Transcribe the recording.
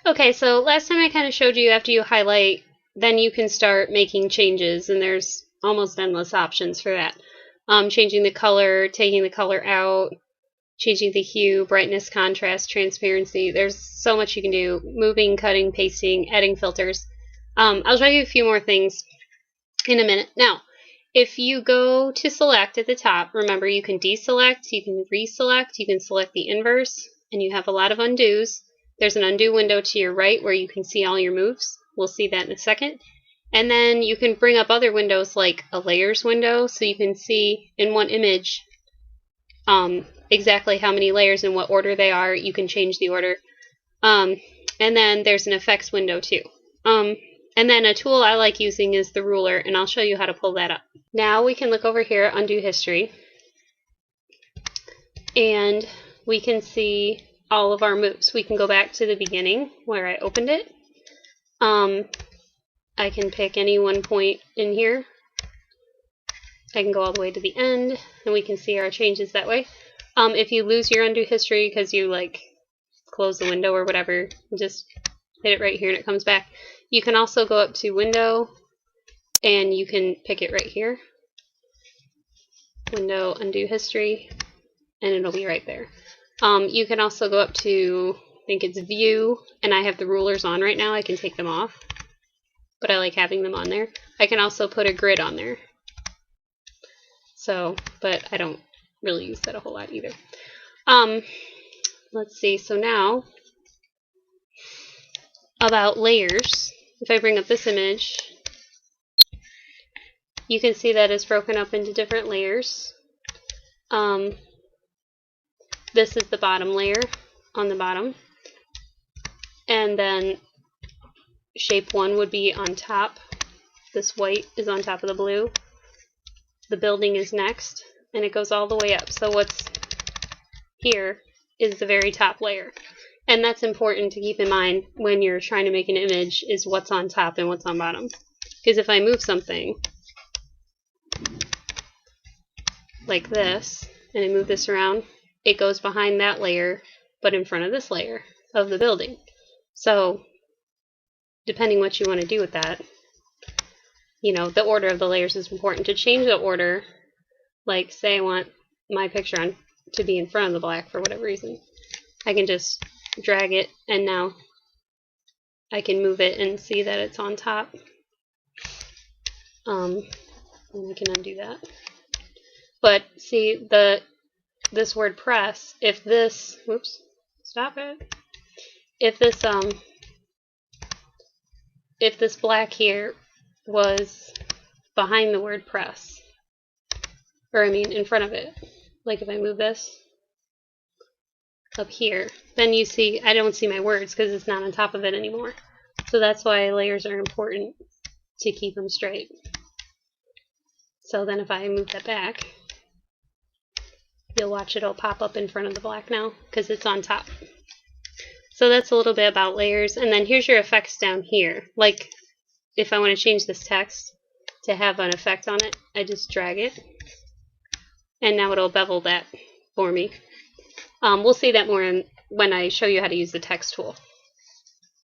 Okay, so last time I kind of showed you after you highlight, then you can start making changes, and there's almost endless options for that. Changing the color, taking the color out, changing the hue, brightness, contrast, transparency. There's so much you can do. Moving, cutting, pasting, adding filters. I'll show you a few more things in a minute. Now, if you go to select at the top, remember you can deselect, you can reselect, you can select the inverse, and you have a lot of undos. There's an undo window to your right where you can see all your moves. We'll see that in a second. And then you can bring up other windows like a layers window, so you can see in one image exactly how many layers and what order they are. You can change the order. And then there's an effects window too. And then a tool I like using is the ruler, and I'll show you how to pull that up. Now we can look over here at undo history, and we can see all of our moves. We can go back to the beginning where I opened it. I can pick any one point in here. I can go all the way to the end, and we can see our changes that way. If you lose your undo history because you like close the window or whatever, just hit it right here and it comes back. You can also go up to window and you can pick it right here. Window, undo history, and it'll be right there. You can also go up to, I think it's view, and I have the rulers on right now. I can take them off, but I like having them on there. I can also put a grid on there. So, but I don't really use that a whole lot either. Let's see, so now about layers. If I bring up this image, you can see that it's broken up into different layers. This is the bottom layer on the bottom, and then shape 1 would be on top. This white is on top of the blue. The building is next, and it goes all the way up. So what's here is the very top layer. And that's important to keep in mind when you're trying to make an image, is what's on top and what's on bottom. Because if I move something like this, and I move this around, it goes behind that layer, but in front of this layer of the building. So depending what you want to do with that, you know, the order of the layers is important. To change the order, like say I want my picture to be in front of the black for whatever reason, I can just drag it, and now I can move it and see that it's on top. And I can undo that. But see, this word press, if this, whoops, stop it. If this black here was behind the word press, or I mean in front of it, like if I move this up here, then you see, I don't see my words because it's not on top of it anymore. So that's why layers are important, to keep them straight. So then if I move that back, you'll watch it'll pop up in front of the black now because it's on top. So that's a little bit about layers. And then here's your effects down here. Like if I want to change this text to have an effect on it, I just drag it, and now it'll bevel that for me. We'll see that more when I show you how to use the text tool.